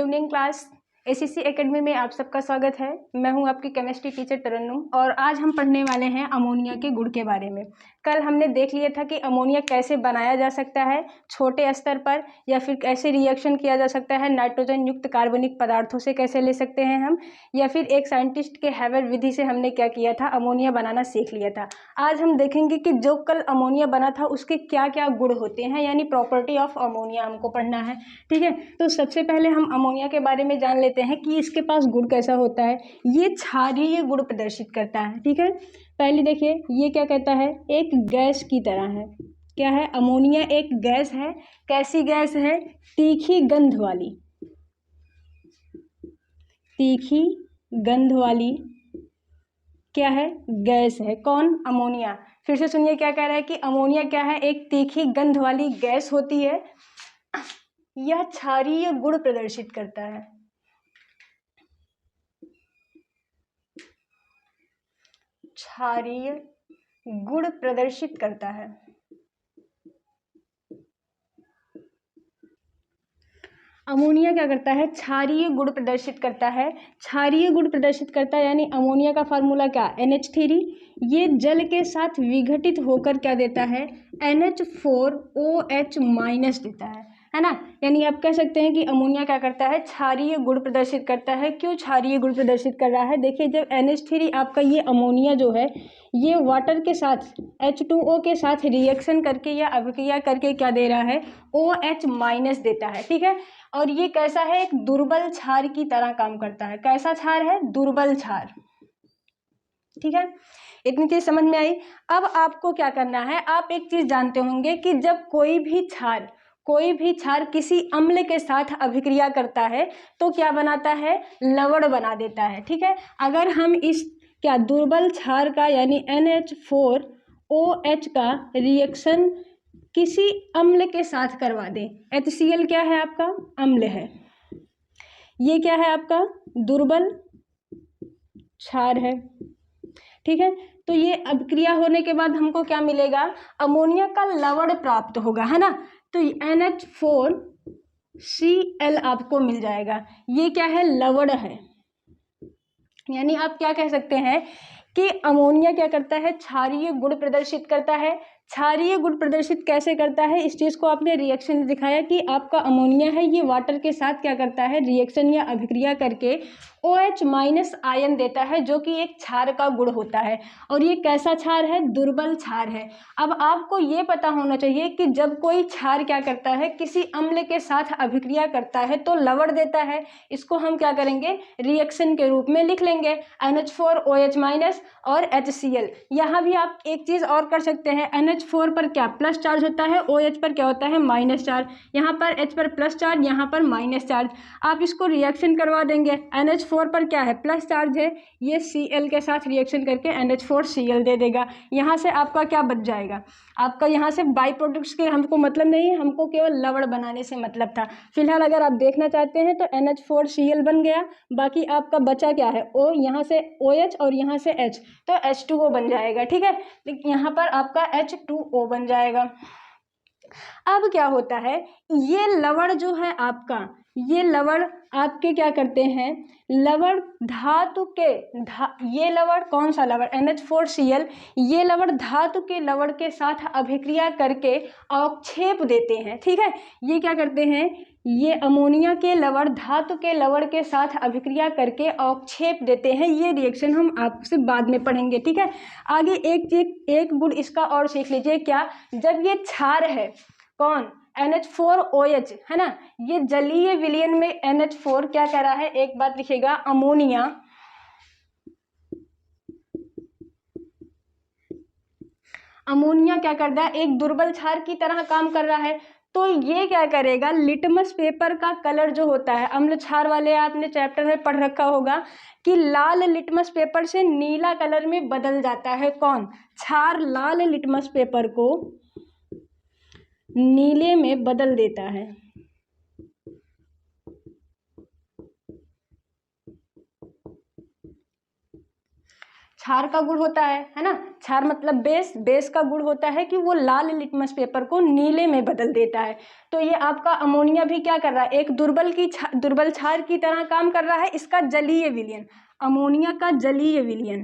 Evening class. ACC academy में आप सबका स्वागत है। मैं हूं आपकी केमिस्ट्री टीचर तरन्नुम और आज हम पढ़ने वाले हैं अमोनिया के गुण के बारे में। कल हमने देख लिया था कि अमोनिया कैसे बनाया जा सकता है छोटे स्तर पर, या फिर कैसे रिएक्शन किया जा सकता है नाइट्रोजन युक्त कार्बनिक पदार्थों से कैसे ले सकते हैं हम, या फिर एक साइंटिस्ट के हैवर विधि से हमने क्या किया था, अमोनिया बनाना सीख लिया था। आज हम देखेंगे कि जो कल अमोनिया बना था उसके क्या क्या गुण होते हैं, यानी प्रॉपर्टी ऑफ अमोनिया हमको पढ़ना है। ठीक है, तो सबसे पहले हम अमोनिया के बारे में जान लेते हैं कि इसके पास गुण कैसा होता है। ये क्षारीय गुण प्रदर्शित करता है। ठीक है, पहले देखिए ये क्या कहता है, एक गैस की तरह है। क्या है, अमोनिया एक गैस है। कैसी गैस है, तीखी गंध वाली, तीखी गंध वाली क्या है, गैस है। कौन, अमोनिया। फिर से सुनिए क्या कह रहा है कि अमोनिया क्या है, एक तीखी गंध वाली गैस होती है। यह क्षारीय गुण प्रदर्शित करता है। क्षारीय गुण प्रदर्शित करता है। अमोनिया क्या करता है, क्षारीय गुण प्रदर्शित करता है। क्षारीय गुण प्रदर्शित करता है यानी अमोनिया का फार्मूला क्या, NH3। ये जल के साथ विघटित होकर क्या देता है, NH4OH- देता है ना। यानी आप कह सकते हैं कि अमोनिया क्या करता है, क्षारीय गुण प्रदर्शित करता है। क्यों क्षारीय गुण प्रदर्शित कर रहा है, देखिए जब NH3 आपका ये अमोनिया जो है ये वाटर के साथ H2O के साथ रिएक्शन करके या अभिक्रिया करके क्या दे रहा है, OH- देता है। ठीक है, और ये कैसा है, एक दुर्बल क्षार की तरह काम करता है। कैसा क्षार है, दुर्बल क्षार। ठीक है, इतनी चीज समझ में आई। अब आपको क्या करना है, आप एक चीज जानते होंगे कि जब कोई भी क्षार किसी अम्ल के साथ अभिक्रिया करता है तो क्या बनाता है, लवण बना देता है। ठीक है, अगर हम इस क्या दुर्बल क्षार का यानी NH4OH का रिएक्शन किसी अम्ल के साथ करवा दें, HCl क्या है आपका, अम्ल है। ये क्या है आपका, दुर्बल क्षार है। ठीक है, तो ये अभिक्रिया होने के बाद हमको क्या मिलेगा, अमोनिया का लवण प्राप्त होगा, है ना। तो NH4Cl आपको मिल जाएगा। ये क्या है, लवण है। यानी आप क्या कह सकते हैं कि अमोनिया क्या करता है, क्षारीय गुण प्रदर्शित करता है। क्षारीय गुण प्रदर्शित कैसे करता है, इस चीज को आपने रिएक्शन में दिखाया कि आपका अमोनिया है ये वाटर के साथ क्या करता है, रिएक्शन या अभिक्रिया करके OH- आयन देता है, जो कि एक क्षार का गुण होता है। और ये कैसा क्षार है, दुर्बल क्षार है। अब आपको ये पता होना चाहिए कि जब कोई क्षार क्या करता है, किसी अम्ल के साथ अभिक्रिया करता है तो लवण देता है। इसको हम क्या करेंगे, रिएक्शन के रूप में लिख लेंगे, NH4OH- और HCl। यहाँ भी आप एक चीज और कर सकते हैं, NH4 पर क्या प्लस चार्ज होता है, OH पर क्या होता है, माइनस चार्ज। यहाँ पर H पर प्लस चार्ज, यहाँ पर माइनस चार्ज। आप इसको रिएक्शन करवा देंगे, NH4 पर क्या है, प्लस चार्ज है, ये Cl के साथ रिएक्शन करके NH4Cl दे देगा। यहाँ से आपका क्या बच जाएगा, आपका यहाँ से बाई प्रोडक्ट्स के हमको मतलब नहीं है, हमको केवल लवण बनाने से मतलब था। फिलहाल अगर आप देखना चाहते हैं तो NH4Cl बन गया, बाकी आपका बचा क्या है, O, यहाँ से OH और यहाँ से H, तो H2O बन जाएगा। ठीक है, यहाँ पर आपका H2O बन जाएगा। अब क्या होता है, ये लवण जो है आपका, ये लवण आपके क्या करते हैं, लवण धातु के ये लवण कौन सा लवण, NH4Cl, ये लवण धातु के लवण के साथ अभिक्रिया करके अवक्षेप देते हैं। ठीक है, ये क्या करते हैं, ये अमोनिया के लवण धातु के लवण के साथ अभिक्रिया करके अवक्षेप देते हैं। ये रिएक्शन हम आपसे बाद में पढ़ेंगे। ठीक है, आगे एक गुण इसका और सीख लीजिए, क्या, जब ये क्षार है, कौन, NH4OH, है ना, ये जलीय विलयन में NH4 क्या कह रहा है, एक बात लिखिएगा, अमोनिया क्या कर रहा है, एक दुर्बल क्षार की तरह काम कर रहा है। तो ये क्या करेगा, लिटमस पेपर का कलर जो होता है, अम्ल क्षार वाले आपने चैप्टर में पढ़ रखा होगा कि लाल लिटमस पेपर से नीला कलर में बदल जाता है। कौन, क्षार लाल लिटमस पेपर को नीले में बदल देता है। क्षार का गुण होता है ना, क्षार मतलब बेस, बेस का गुण होता है कि वो लाल लिटमस पेपर को नीले में बदल देता है। तो ये आपका अमोनिया भी क्या कर रहा है, एक दुर्बल क्षार की तरह काम कर रहा है। इसका जलीय विलयन, अमोनिया का जलीय विलयन,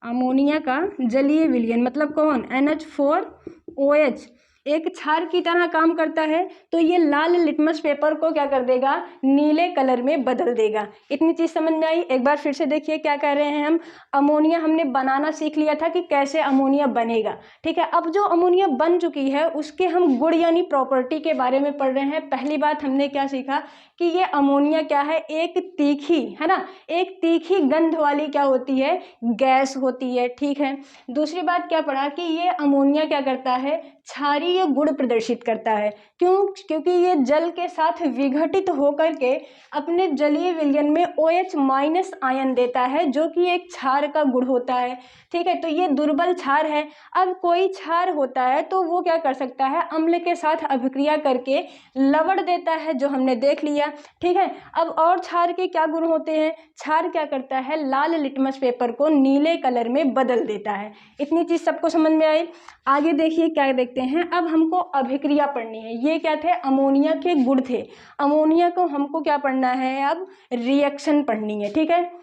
अमोनिया का जलीय विलयन मतलब कौन, NH4OH एक क्षार की तरह काम करता है। तो ये लाल लिटमस पेपर को क्या कर देगा, नीले कलर में बदल देगा। इतनी चीज समझ में आई। एक बार फिर से देखिए क्या कह रहे हैं हम, अमोनिया हमने बनाना सीख लिया था कि कैसे अमोनिया बनेगा, ठीक है। अब जो अमोनिया बन चुकी है उसके हम गुण यानी प्रॉपर्टी के बारे में पढ़ रहे हैं। पहली बात हमने क्या सीखा कि ये अमोनिया क्या है, एक तीखी, है ना, एक तीखी गंध वाली क्या होती है, गैस होती है, ठीक है। दूसरी बात क्या पढ़ा कि ये अमोनिया क्या करता है, क्षारीय गुण प्रदर्शित करता है। क्योंकि ये जल के साथ विघटित होकर के अपने जलीय विलयन में OH- आयन देता है, जो कि एक क्षार का गुण होता है, ठीक है। तो ये दुर्बल क्षार है। अब कोई क्षार होता है तो वो क्या कर सकता है, अम्ल के साथ अभिक्रिया करके लवण देता है, जो हमने देख लिया, ठीक है। अब और क्षार के क्या गुण होते हैं, क्षार क्या करता है, लाल लिटमस पेपर को नीले कलर में बदल देता है। इतनी चीज सबको समझ में आई। आगे देखिए क्या देखते हैं, अब हमको अभिक्रिया पढ़नी है। ये क्या थे, अमोनिया के गुण थे। अमोनिया को हमको क्या पढ़ना है, अब रिएक्शन पढ़नी है, ठीक है।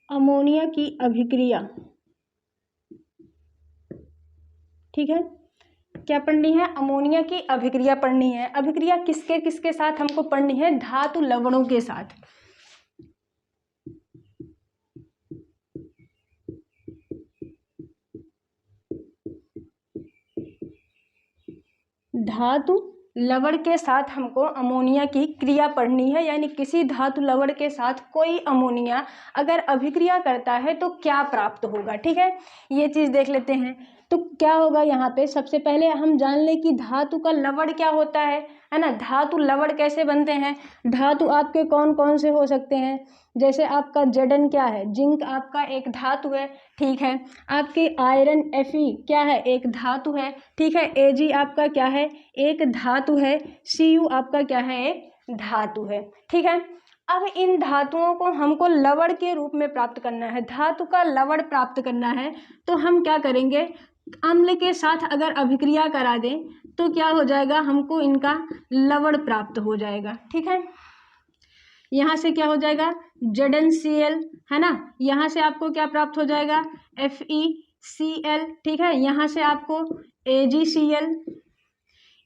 अमोनिया की अभिक्रिया, ठीक है। क्या पढ़नी है, अमोनिया की अभिक्रिया पढ़नी है। अभिक्रिया किसके किसके साथ हमको पढ़नी है, धातु लवणों के साथ। धातु लवण के साथ हमको अमोनिया की क्रिया पढ़नी है, यानी किसी धातु लवण के साथ कोई अमोनिया अगर अभिक्रिया करता है तो क्या प्राप्त होगा, ठीक है। ये चीज देख लेते हैं। तो क्या होगा यहाँ पे, सबसे पहले हम जान लें कि धातु का लवण क्या होता है ना। धातु लवण कैसे बनते हैं, धातु आपके कौन कौन से हो सकते हैं, जैसे आपका Zn क्या है, जिंक आपका एक धातु है, ठीक है। आपके आयरन Fe क्या है, एक धातु है, ठीक है। Ag आपका क्या है, एक धातु है। Cu आपका क्या है, एक धातु है, ठीक है। अब इन धातुओं को हमको लवण के रूप में प्राप्त करना है, धातु का लवण प्राप्त करना है। तो हम क्या करेंगे, अम्ल के साथ अगर अभिक्रिया करा दें तो क्या हो जाएगा, हमको इनका लवण प्राप्त हो जाएगा, ठीक है। यहाँ से क्या हो जाएगा, ZnCl, है ना। यहाँ से आपको क्या प्राप्त हो जाएगा, FeCl, ठीक है। यहाँ से आपको AgCl,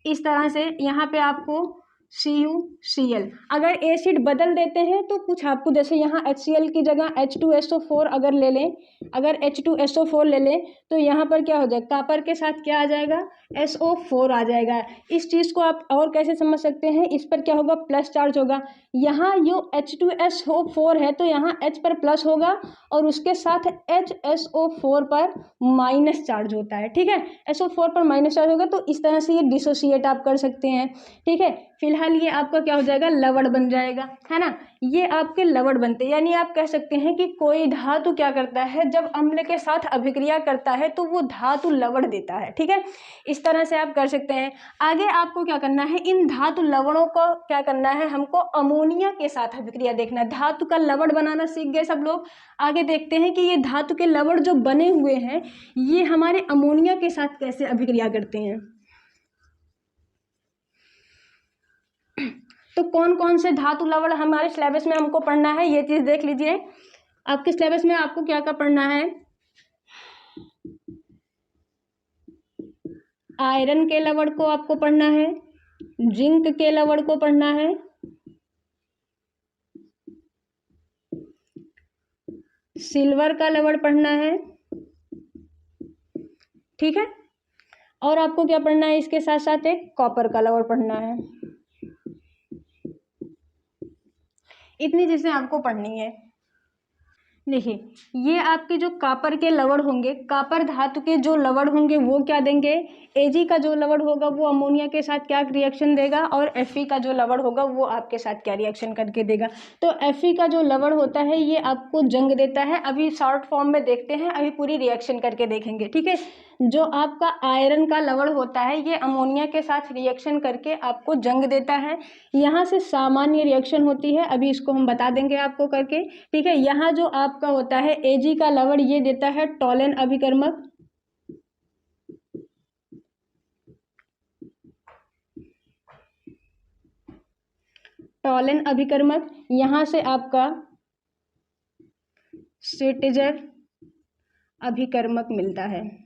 इस तरह से यहाँ पे आपको CuCl। अगर एसिड बदल देते हैं तो कुछ आपको, जैसे यहाँ HCl की जगह H2SO4 अगर ले लें, अगर H2SO4 ले लें तो यहाँ पर क्या हो जाएगा, कॉपर के साथ क्या आ जाएगा, SO4 आ जाएगा। इस चीज़ को आप और कैसे समझ सकते हैं, इस पर क्या होगा, प्लस चार्ज होगा। यहाँ जो H2SO4 है तो यहाँ H पर प्लस होगा और उसके साथ HSO4 पर माइनस चार्ज होता है, ठीक है। SO4 पर माइनस चार्ज होगा, तो इस तरह से ये डिसोसिएट आप कर सकते हैं, ठीक है। फिलहाल ये आपका क्या हो जाएगा, लवण बन जाएगा, है ना। ये आपके लवण बनते हैं, यानी आप कह सकते हैं कि कोई धातु क्या करता है, जब अम्ल के साथ अभिक्रिया करता है तो वो धातु लवण देता है, ठीक है। इस तरह से आप कर सकते हैं। आगे आपको क्या करना है, इन धातु लवणों को क्या करना है, हमको अमोनिया के साथ अभिक्रिया देखना है। धातु का लवण बनाना सीख गए सब लोग। आगे देखते हैं कि ये धातु के लवण जो बने हुए हैं ये हमारे अमोनिया के साथ कैसे अभिक्रिया करते हैं। तो कौन कौन से धातु लवण हमारे सिलेबस में हमको पढ़ना है, ये चीज देख लीजिए। आपके सिलेबस में आपको क्या क्या पढ़ना है, आयरन के लवण को आपको पढ़ना है, जिंक के लवण को पढ़ना है, सिल्वर का लवण पढ़ना है, ठीक है। और आपको क्या पढ़ना है, इसके साथ साथ एक कॉपर का लवण पढ़ना है। इतनी चीज़ें आपको पढ़नी है। देखिए ये आपके जो कॉपर के लवण होंगे, कॉपर धातु के जो लवण होंगे वो क्या देंगे, Ag का जो लवण होगा वो अमोनिया के साथ क्या रिएक्शन देगा, और Fe का जो लवण होगा वो आपके साथ क्या रिएक्शन करके देगा। तो Fe का जो लवण होता है ये आपको जंग देता है। अभी शॉर्ट फॉर्म में देखते हैं, अभी पूरी रिएक्शन करके देखेंगे, ठीक है। जो आपका आयरन का लवण होता है ये अमोनिया के साथ रिएक्शन करके आपको जंग देता है। यहाँ से सामान्य रिएक्शन होती है, अभी इसको हम बता देंगे आपको करके, ठीक है। यहाँ जो आपका होता है Ag का लवण ये देता है टॉलन अभिकर्मक, टॉलन अभिकर्मक। यहाँ से आपका स्ट्रेटेजर अभिकर्मक मिलता है।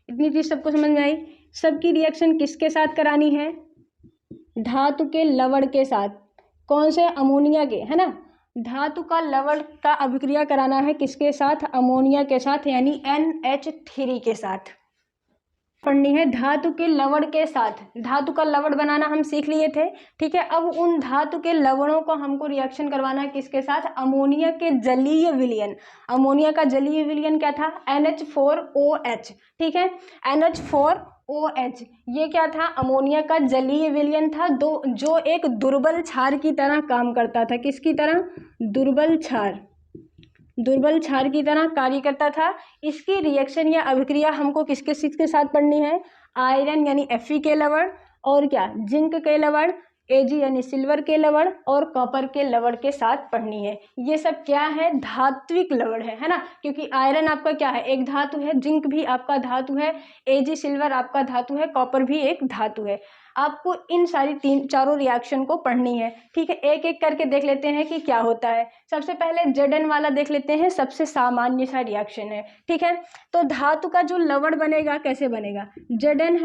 इतनी चीज सबको समझ में आई। सबकी रिएक्शन किसके साथ करानी है, धातु के लवण के साथ, कौन से, अमोनिया के, है ना। धातु का लवण का अभिक्रिया कराना है किसके साथ, अमोनिया के साथ, यानी NH3 के साथ पढ़नी है, धातु के लवण के साथ। धातु का लवण बनाना हम सीख लिए थे, ठीक है। अब उन धातु के लवणों को हमको रिएक्शन करवाना है किसके साथ, अमोनिया के जलीय विलयन। अमोनिया का जलीय विलयन क्या था, NH4OH, ठीक है। NH4OH ये क्या था, अमोनिया का जलीय विलयन था, जो एक दुर्बल क्षार की तरह काम करता था। किसकी तरह, दुर्बल क्षार की तरह कार्य करता था। इसकी रिएक्शन या अभिक्रिया हमको किसके के साथ पढ़नी है, आयरन यानी Fe के लवण, और क्या, जिंक के लवण, Ag यानी सिल्वर के लवण, और कॉपर के लवण के साथ पढ़नी है। ये सब क्या है, धात्विक लवण है ना, क्योंकि आयरन आपका क्या है, एक धातु है, जिंक भी आपका धातु है, Ag सिल्वर आपका धातु है, कॉपर भी एक धातु है। आपको इन सारी चारों रिएक्शन को पढ़नी है, ठीक है। एक एक करके देख लेते हैं कि क्या होता है। सबसे पहले Zn वाला देख लेते हैं, सबसे सामान्य सा रिएक्शन है, ठीक है। तो धातु का जो लवण बनेगा कैसे बनेगा, Zn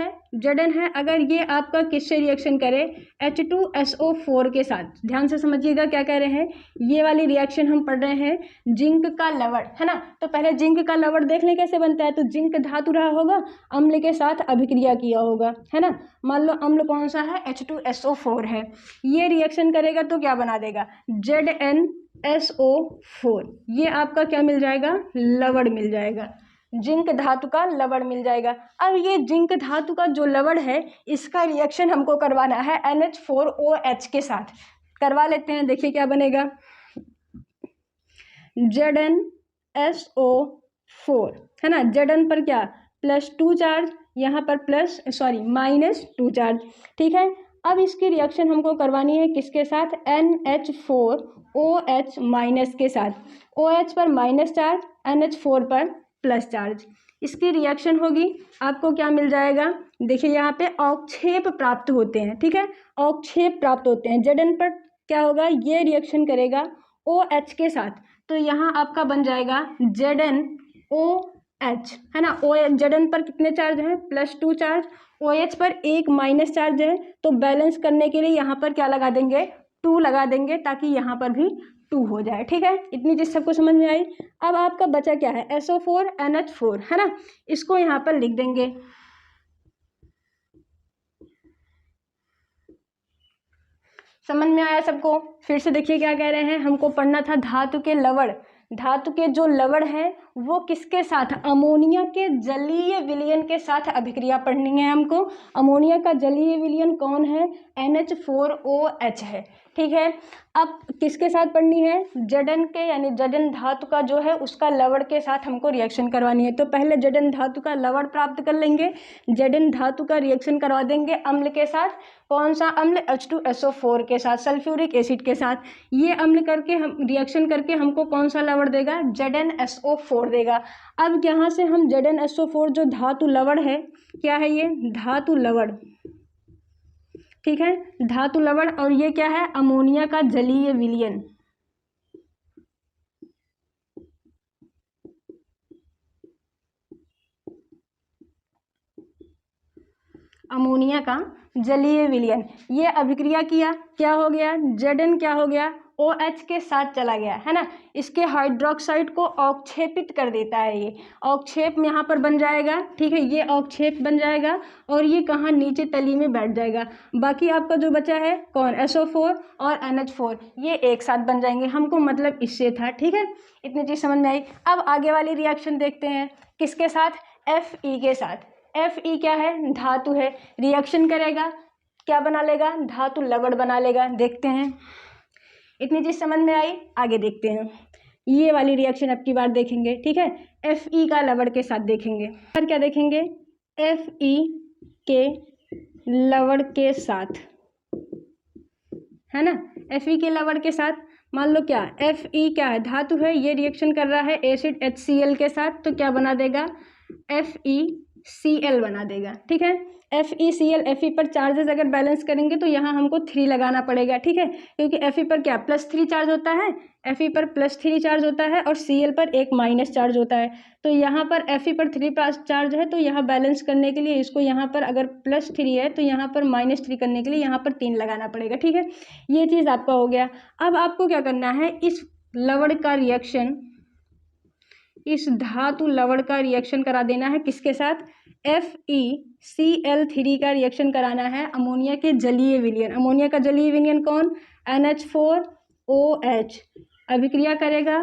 है। अगर ये आपका किससे रिएक्शन करे, H2SO4 के साथ। ध्यान से समझिएगा क्या कह रहे हैं, ये वाली रिएक्शन हम पढ़ रहे हैं जिंक का लवण, है ना। तो पहले जिंक का लवण देख लें कैसे बनता है। तो जिंक धातु रहा होगा, अम्ल के साथ अभिक्रिया किया होगा, है ना। मान लो अम्ल कौन सा है, H2SO4 है। ये रिएक्शन करेगा तो क्या बना देगा, ZnSO4। ये आपका क्या मिल जाएगा, लवण मिल जाएगा, जिंक धातु का लवण मिल जाएगा। अब ये जिंक धातु का जो लवण है इसका रिएक्शन हमको करवाना है NH4OH के साथ। करवा लेते हैं, देखिए क्या बनेगा, ZnSO4, है ना। Zn पर क्या, +2 चार्ज, यहाँ पर -2 चार्ज, ठीक है। अब इसकी रिएक्शन हमको करवानी है किसके साथ, NH4OH- के साथ। OH पर माइनस चार्ज, NH4 पर प्लस चार्ज। इसकी रिएक्शन होगी, आपको क्या मिल जाएगा, देखिए यहाँ पे अवक्षेप प्राप्त होते हैं, ठीक है। अवक्षेप प्राप्त होते हैं। Zn पर क्या होगा, ये रिएक्शन करेगा OH के साथ, तो यहाँ आपका बन जाएगा ZnOH, है ना। Zn पर कितने चार्ज हैं, +2 चार्ज, OH पर एक माइनस चार्ज है, तो बैलेंस करने के लिए यहाँ पर क्या लगा देंगे, 2 लगा देंगे, ताकि यहाँ पर भी 2 हो जाए, ठीक है। इतनी चीज सबको समझ में आई। अब आपका बचा क्या है, SO4 NH4, है ना। इसको यहाँ पर लिख देंगे। समझ में आया सबको। फिर से देखिए क्या कह रहे हैं, हमको पढ़ना था धातु के लवण। धातु के जो लवण है वो किसके साथ, अमोनिया के जलीय विलयन के साथ अभिक्रिया पढ़नी है हमको। अमोनिया का जलीय विलयन कौन है, NH4OH है, ठीक है। अब किसके साथ पढ़नी है, Zn के, यानी Zn धातु का जो है उसका लवण के साथ हमको रिएक्शन करवानी है। तो पहले Zn धातु का लवण प्राप्त कर लेंगे, Zn धातु का रिएक्शन करवा देंगे अम्ल के साथ। कौन सा अम्ल, H2SO4 के साथ, सल्फ्यूरिक एसिड के साथ। ये अम्ल करके हम रिएक्शन करके हमको कौन सा लवण देगा, ZnSO4 देगा। अब यहाँ से हम ZnSO4 जो धातु लवण है, क्या है ये, धातु लवण, ठीक है, धातु लवण। और ये क्या है, अमोनिया का जलीय विलयन। अमोनिया का जलीय विलयन, ये अभिक्रिया किया, क्या हो गया, Zn क्या हो गया, OH के साथ चला गया है ना, इसके हाइड्रोक्साइड को अवक्षेपित कर देता है। ये अवक्षेप में यहाँ पर बन जाएगा, ठीक है, ये अवक्षेप बन जाएगा और ये कहाँ, नीचे तली में बैठ जाएगा। बाकी आपका जो बचा है कौन, SO4 और NH4, ये एक साथ बन जाएंगे। हमको मतलब इससे था, ठीक है, इतनी चीज़ समझ में आई। अब आगे वाली रिएक्शन देखते हैं, किसके साथ, Fe के साथ। Fe क्या है, धातु है, रिएक्शन करेगा, क्या बना लेगा, धातु लवण बना लेगा। देखते हैं, इतनी चीज समझ में आई, आगे देखते हैं। ये वाली रिएक्शन अब की बार देखेंगे, ठीक है, Fe का लवण के साथ देखेंगे। फिर क्या देखेंगे, Fe के लवण के साथ, है ना, Fe के लवण के साथ। मान लो क्या, Fe क्या है, धातु है, ये रिएक्शन कर रहा है एसिड HCl के साथ, तो क्या बना देगा, FeCl बना देगा, ठीक है। FeCl, Fe पर चार्जेस अगर बैलेंस करेंगे तो यहाँ हमको 3 लगाना पड़ेगा, ठीक है, क्योंकि Fe पर क्या +3 चार्ज होता है, Fe पर +3 चार्ज होता है और Cl पर 1 माइनस चार्ज होता है। तो यहाँ पर Fe पर 3 चार्ज है, तो यहाँ बैलेंस करने के लिए इसको, यहाँ पर अगर +3 है तो यहाँ पर -3 करने के लिए यहाँ पर 3 लगाना पड़ेगा, ठीक है। ये चीज़ आपका हो गया। अब आपको क्या करना है, इस लवण का रिएक्शन, इस धातु लवण का रिएक्शन करा देना है, किसके साथ, FeCl3 का रिएक्शन कराना है अमोनिया के जलीय विलयन। अमोनिया का जलीय विलयन कौन, NH4OH, अभिक्रिया करेगा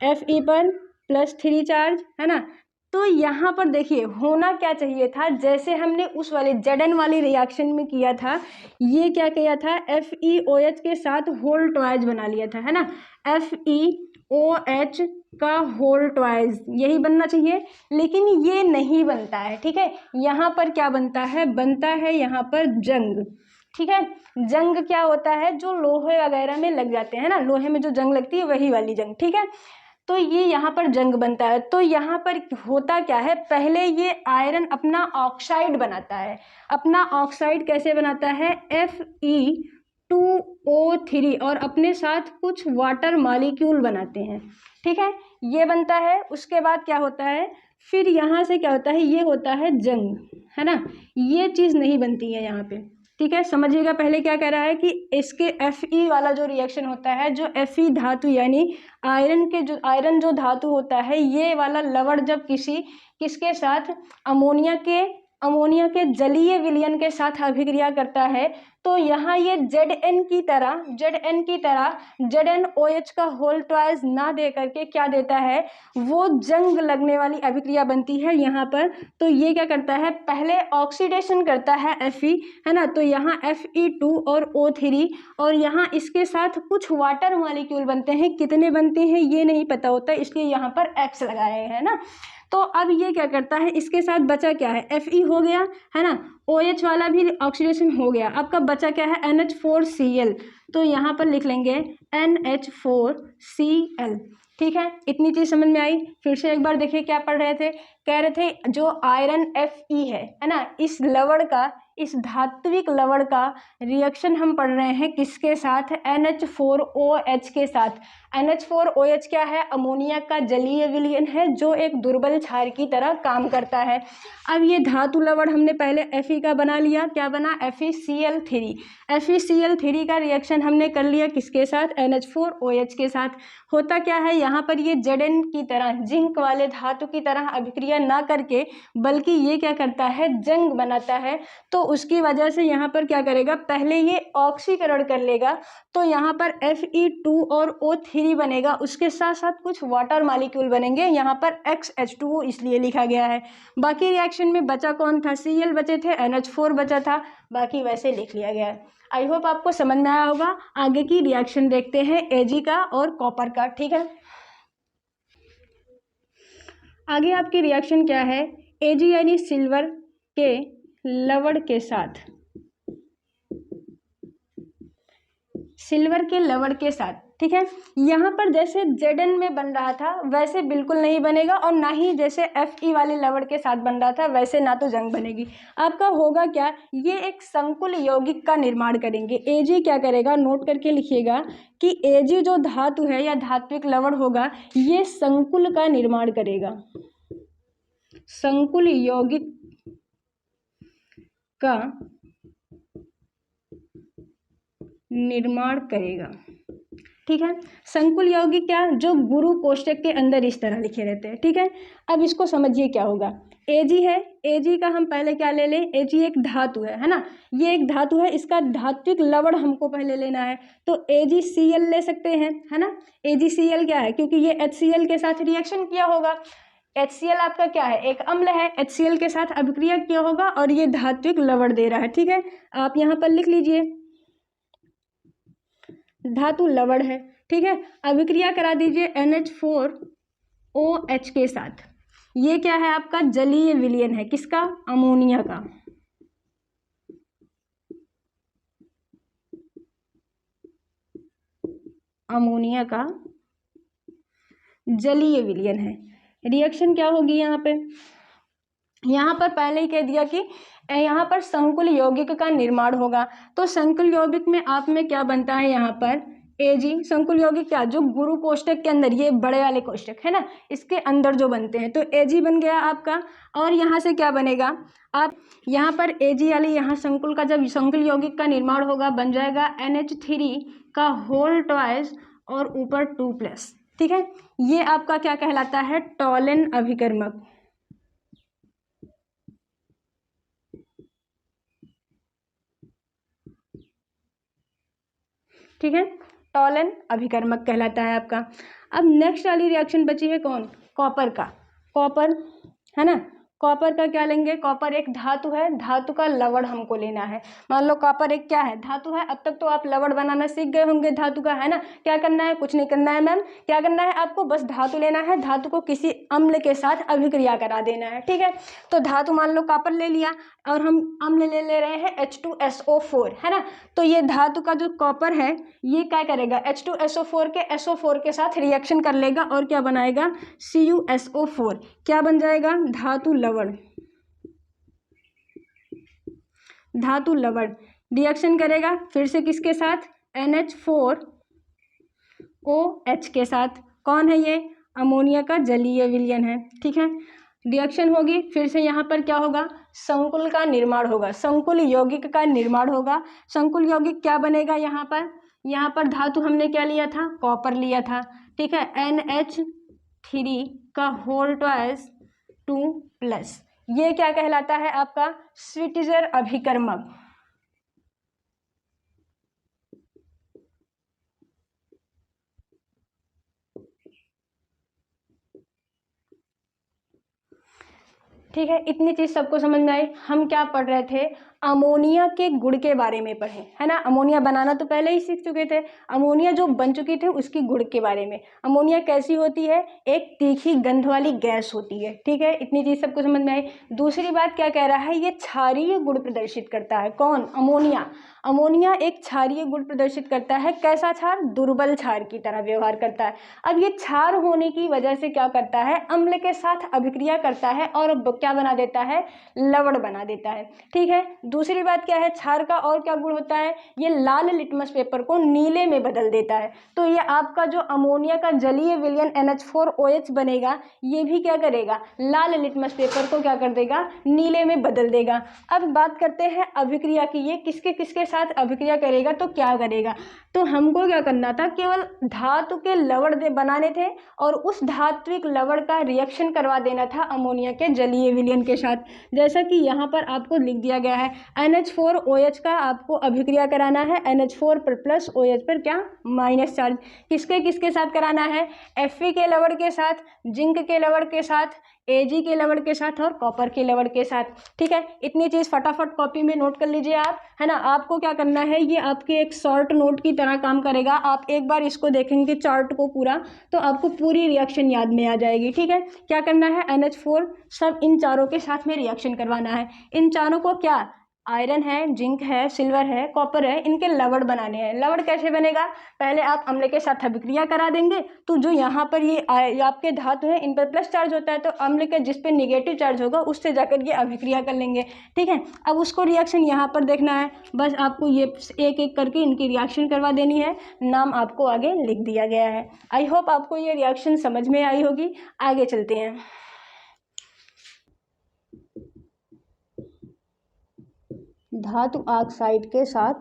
Fe पर +3 चार्ज, है ना। तो यहाँ पर देखिए होना क्या चाहिए था, जैसे हमने उस वाले Zn वाली रिएक्शन में किया था, ये क्या किया था, FeOH के साथ होल ट्वाइस बना लिया था, है ना, FeOH का होल ट्वाइस, यही बनना चाहिए, लेकिन ये नहीं बनता है, ठीक है। यहाँ पर क्या बनता है, बनता है यहाँ पर जंग, ठीक है। जंग क्या होता है, जो लोहे वगैरह में लग जाते हैं ना, लोहे में जो जंग लगती है वही वाली जंग, ठीक है। तो ये यहाँ पर जंग बनता है। तो यहाँ पर होता क्या है, पहले ये आयरन अपना ऑक्साइड बनाता है। अपना ऑक्साइड कैसे बनाता है, Fe2O3 और अपने साथ कुछ वाटर मॉलिक्यूल बनाते हैं, ठीक है, ये बनता है। उसके बाद क्या होता है, फिर यहाँ से क्या होता है, ये होता है जंग, है ना, ये चीज़ नहीं बनती है यहाँ पे, ठीक है। समझिएगा पहले क्या कह रहा है कि इसके Fe वाला जो रिएक्शन होता है, जो Fe धातु यानी आयरन जो धातु होता है, ये वाला लवण जब किसके साथ, अमोनिया के जलीय विलयन के साथ अभिक्रिया करता है, तो यहाँ ये Zn की तरह ZnOH का होल ट्वाइस ना दे करके क्या देता है, वो जंग लगने वाली अभिक्रिया बनती है यहाँ पर। तो ये क्या करता है, पहले ऑक्सीडेशन करता है Fe, है ना, तो यहाँ Fe2 और O3 और यहाँ इसके साथ कुछ वाटर मॉलिक्यूल बनते हैं, कितने बनते हैं ये नहीं पता होता, इसलिए यहाँ पर X लगाए है ना। तो अब ये क्या करता है, इसके साथ बचा क्या है, Fe हो गया, है ना, OH वाला भी ऑक्सीडेशन हो गया, आपका बचा क्या है, NH4Cl, तो यहाँ पर लिख लेंगे NH4Cl, ठीक है। इतनी चीज़ समझ में आई। फिर से एक बार देखिए क्या पढ़ रहे थे, कह रहे थे जो आयरन Fe है ना, इस लवण का, इस धात्विक लवण का रिएक्शन हम पढ़ रहे हैं किसके साथ, NH4OH के साथ। NH4OH क्या है, अमोनिया का जलीय विलयन है, जो एक दुर्बल क्षार की तरह काम करता है। अब ये धातु लवण हमने पहले Fe का बना लिया, क्या बना, FeCl3। FeCl3 का रिएक्शन हमने कर लिया किसके साथ, NH4OH के साथ। होता क्या है, यहाँ पर ये Zn की तरह, जिंक वाले धातु की तरह अभिक्रिया ना करके, बल्कि ये क्या करता है, जंग बनाता है। तो उसकी वजह से यहाँ पर क्या करेगा, पहले ये ऑक्सीकरण कर लेगा, तो यहाँ पर Fe2 और O3 बनेगा, उसके साथ साथ कुछ वाटर मॉलिक्यूल बनेंगे, यहाँ पर XH2O इसलिए लिखा गया है। बाकी रिएक्शन में बचा कौन था, Cl बचे थे, NH4 बचा था, बाकी वैसे लिख लिया गया है। आई होप आपको समझ में आया होगा। आगे की रिएक्शन देखते हैं Ag का और कॉपर का, ठीक है। आगे आपकी रिएक्शन क्या है, Ag यानी सिल्वर के लवण के साथ, सिल्वर के लवण के साथ, ठीक है। यहाँ पर जैसे Zn में बन रहा था वैसे बिल्कुल नहीं बनेगा, और ना ही जैसे Fe वाले लवण के साथ बन रहा था वैसे ना तो जंग बनेगी। आपका होगा क्या, ये एक संकुल यौगिक का निर्माण करेंगे। Ag क्या करेगा, नोट करके लिखिएगा कि Ag जो धातु है या धात्विक लवण होगा, ये संकुल का निर्माण करेगा, संकुल यौगिक का निर्माण करेगा, ठीक है। संकुल यौगिक क्या, जो गुरु कोष्टक के अंदर इस तरह लिखे रहते हैं, ठीक है। अब इसको समझिए क्या होगा। Ag है, Ag का हम पहले क्या ले लें, Ag एक धातु है ना, ये एक धातु है, इसका धात्विक लवण हमको पहले लेना है, तो AgCl ले सकते हैं, है ना। AgCl क्या है, क्योंकि ये HCl के साथ रिएक्शन किया होगा। HCl आपका क्या है, एक अम्ल है, HCl के साथ अभिक्रिया किया होगा और ये धात्विक लवण दे रहा है, ठीक है। आप यहाँ पर लिख लीजिए धातु लवण है, ठीक है। अभिक्रिया करा दीजिए NH4OH के साथ। ये क्या है आपका जलीय विलयन है, किसका, अमोनिया का। अमोनिया का जलीय विलयन है। रिएक्शन क्या होगी यहाँ पे, यहाँ पर पहले ही कह दिया कि यहाँ पर संकुल यौगिक का निर्माण होगा। तो संकुल यौगिक में आप में क्या बनता है, यहाँ पर Ag, संकुल यौगिक क्या, जो गुरु कोष्टक के अंदर, ये बड़े वाले कोष्टक है ना, इसके अंदर जो बनते हैं, तो Ag बन गया आपका। और यहाँ से क्या बनेगा, आप यहाँ पर Ag वाली यहाँ संकुल का, जब संकुल यौगिक का निर्माण होगा, बन जाएगा NH3 का होल ट्वाइस और ऊपर 2+, ठीक है। ये आपका क्या कहलाता है, टॉलन अभिकर्मक, ठीक है। टॉलन अभिकर्मक कहलाता है आपका। अब नेक्स्ट वाली रिएक्शन बची है कौन, कॉपर का। कॉपर है ना, कॉपर का क्या लेंगे, कॉपर एक धातु है, धातु का लवण हमको लेना है। मान लो कॉपर एक क्या है, धातु है। अब तक तो आप लवण बनाना सीख गए होंगे धातु का, है ना। क्या करना है, कुछ नहीं करना है मैम, क्या करना है आपको, बस धातु लेना है, धातु को किसी अम्ल के साथ अभिक्रिया करा देना है, ठीक है। तो धातु मान लो कॉपर ले लिया और हम अम्ल ले रहे हैं H2SO4, है ना। तो ये धातु का जो कॉपर है, ये क्या करेगा, H2SO4 के SO4 के साथ रिएक्शन कर लेगा और क्या बनाएगा, CuSO4, क्या बन जाएगा, धातु लवण। धातु लवण रिएक्शन करेगा फिर से किसके साथ, NH4OH के साथ। कौन है ये, अमोनिया का जलीय विलयन है, ठीक है। रिएक्शन होगी, फिर से यहाँ पर क्या होगा, संकुल का निर्माण होगा, संकुल यौगिक का निर्माण होगा। संकुल यौगिक क्या बनेगा, यहाँ पर धातु हमने क्या लिया था, कॉपर लिया था, ठीक है। NH3 का होल ट्वाइस 2+, ये क्या कहलाता है आपका, स्विटिजर अभिकर्मक। ठीक है, इतनी चीज सबको समझ में आई। हम क्या पढ़ रहे थे, अमोनिया के गुण के बारे में पढ़े, है ना। अमोनिया बनाना तो पहले ही सीख चुके थे, अमोनिया जो बन चुकी थी उसकी गुण के बारे में। अमोनिया कैसी होती है, एक तीखी गंध वाली गैस होती है, ठीक है। इतनी चीज सबको समझ में आई। दूसरी बात क्या कह रहा है, ये क्षारीय गुण प्रदर्शित करता है, कौन, अमोनिया। अमोनिया एक क्षारीय गुण प्रदर्शित करता है, कैसा क्षार, दुर्बल क्षार की तरह व्यवहार करता है। अब ये क्षार होने की वजह से क्या करता है, अम्ल के साथ अभिक्रिया करता है और क्या बना देता है, लवण बना देता है, ठीक है। दूसरी बात क्या है, क्षार का और क्या गुण होता है, ये लाल लिटमस पेपर को नीले में बदल देता है। तो ये आपका जो अमोनिया का जलीय विलयन NH4OH बनेगा, ये भी क्या करेगा, लाल लिटमस पेपर को क्या कर देगा, नीले में बदल देगा। अब बात करते हैं अभिक्रिया की, ये किसके किसके साथ अभिक्रिया करेगा, तो क्या करेगा, तो हमको क्या करना था, केवल धातु के लवण बनाने थे और उस धात्विक लवण का रिएक्शन करवा देना था अमोनिया के जलीय विलयन के साथ। जैसा कि यहाँ पर आपको लिख दिया गया है, NH4OH का आपको अभिक्रिया कराना है, NH4+OH पर क्या, माइनस चार्ज। किसके किसके साथ कराना है, Fe के लवण के साथ, जिंक के लवण के साथ, Ag के लवण के साथ और कॉपर के लवण के साथ, ठीक है। इतनी चीज़ फटाफट कॉपी में नोट कर लीजिए आप, है ना। आपको क्या करना है, ये आपके एक शॉर्ट नोट की तरह काम करेगा। आप एक बार इसको देखेंगे चार्ट को पूरा, तो आपको पूरी रिएक्शन याद में आ जाएगी, ठीक है। क्या करना है, NH4 सब इन चारों के साथ में रिएक्शन करवाना है। इन चारों को क्या, आयरन है, जिंक है, सिल्वर है, कॉपर है, इनके लवण बनाने हैं। लवण कैसे बनेगा, पहले आप अम्ल के साथ अभिक्रिया करा देंगे, तो जो यहाँ पर ये आपके धातु है, इन पर प्लस चार्ज होता है, तो अम्ल के जिस पे निगेटिव चार्ज होगा उससे जाकर ये अभिक्रिया कर लेंगे, ठीक है। अब उसको रिएक्शन यहाँ पर देखना है, बस आपको ये एक एक करके इनकी रिएक्शन करवा देनी है, नाम आपको आगे लिख दिया गया है। आई होप आपको ये रिएक्शन समझ में आई होगी। आगे चलते हैं। धातु ऑक्साइड के साथ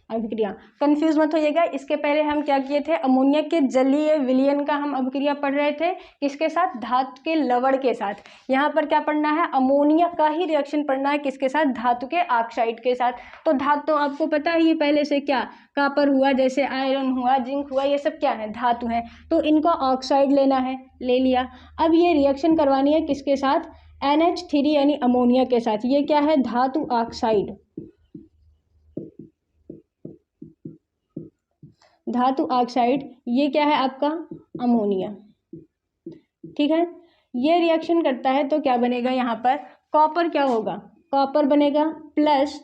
अभिक्रिया। कंफ्यूज मत होइएगा, इसके पहले हम क्या किए थे, अमोनिया के जलीय विलयन का हम अभिक्रिया पढ़ रहे थे, किसके साथ, धातु के लवण के साथ। यहाँ पर क्या पढ़ना है, अमोनिया का ही रिएक्शन पढ़ना है, किसके साथ, धातु के ऑक्साइड के साथ। तो धातु तो आपको पता ही है पहले से, क्या, कॉपर हुआ, जैसे आयरन हुआ, जिंक हुआ, ये सब क्या है, धातु है, तो इनका ऑक्साइड लेना है, ले लिया। अब ये रिएक्शन करवानी है किसके साथ, NH3 यानी अमोनिया के साथ। ये क्या है, धातु ऑक्साइड, धातु ऑक्साइड, ये क्या है आपका, अमोनिया। ठीक है, ये रिएक्शन करता है तो क्या बनेगा, यहाँ पर कॉपर क्या होगा, कॉपर बनेगा प्लस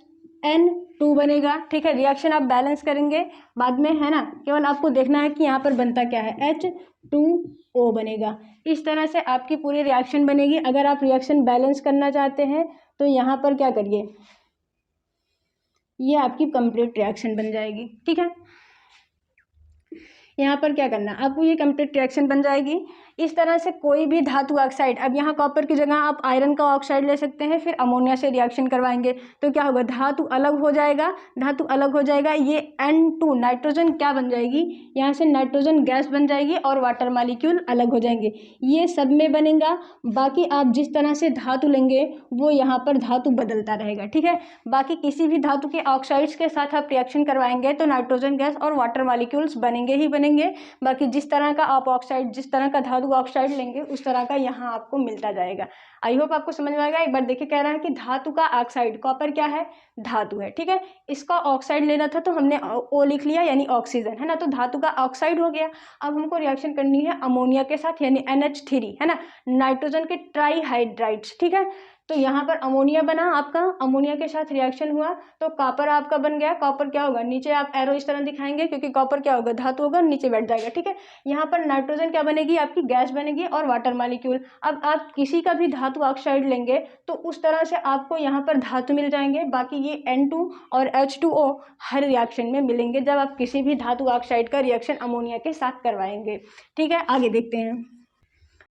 N2 बनेगा। ठीक है, रिएक्शन आप बैलेंस करेंगे बाद में, है ना, केवल आपको देखना है कि यहाँ पर बनता क्या है, H2O बनेगा। इस तरह से आपकी पूरी रिएक्शन बनेगी। अगर आप रिएक्शन बैलेंस करना चाहते हैं तो यहाँ पर क्या करिए, ये आपकी कंप्लीट रिएक्शन बन जाएगी। ठीक है, यहाँ पर क्या करना, आपको ये कंप्लीट रिएक्शन बन जाएगी। इस तरह से कोई भी धातु ऑक्साइड, अब यहाँ कॉपर की जगह आप आयरन का ऑक्साइड ले सकते हैं, फिर अमोनिया से रिएक्शन करवाएंगे तो क्या होगा, धातु अलग हो जाएगा, धातु अलग हो जाएगा, ये N2 नाइट्रोजन क्या बन जाएगी, यहाँ से नाइट्रोजन गैस बन जाएगी और वाटर मॉलिक्यूल अलग हो जाएंगे। ये सब में बनेगा, बाकी आप जिस तरह से धातु लेंगे वो यहाँ पर धातु बदलता रहेगा। ठीक है, बाकी किसी भी धातु के ऑक्साइड्स के साथ आप रिएक्शन करवाएंगे तो नाइट्रोजन गैस और वाटर मॉलिक्यूल्स बनेंगे ही बनेंगे। बाकी जिस तरह का आप ऑक्साइड, जिस तरह का धातु ऑक्साइड लेंगे उस तरह का यहाँ आपको मिलता जाएगा। आई होप आपको समझ में आएगा। एक बार देखिए, कह रहा है कि धातु का ऑक्साइड, कॉपर क्या है, धातु है। ठीक है, इसका ऑक्साइड लेना था तो हमने O लिख लिया, यानी ऑक्सीजन, है ना, तो धातु का ऑक्साइड हो गया। अब हमको रिएक्शन करनी है अमोनिया के साथ, यानी NH3, है ना, नाइट्रोजन के ट्राईहाइड्राइड्स। ठीक है, तो यहाँ पर अमोनिया बना आपका, अमोनिया के साथ रिएक्शन हुआ तो कॉपर आपका बन गया। कॉपर क्या होगा, नीचे आप एरो इस तरह दिखाएंगे क्योंकि कॉपर क्या होगा, धातु होगा, नीचे बैठ जाएगा। ठीक है, यहाँ पर नाइट्रोजन क्या बनेगी, आपकी गैस बनेगी और वाटर मॉलिक्यूल। अब आप किसी का भी धातु ऑक्साइड लेंगे तो उस तरह से आपको यहाँ पर धातु मिल जाएंगे। बाकी ये N2 और H2O हर रिएक्शन में मिलेंगे जब आप किसी भी धातु ऑक्साइड का रिएक्शन अमोनिया के साथ करवाएंगे। ठीक है, आगे देखते हैं।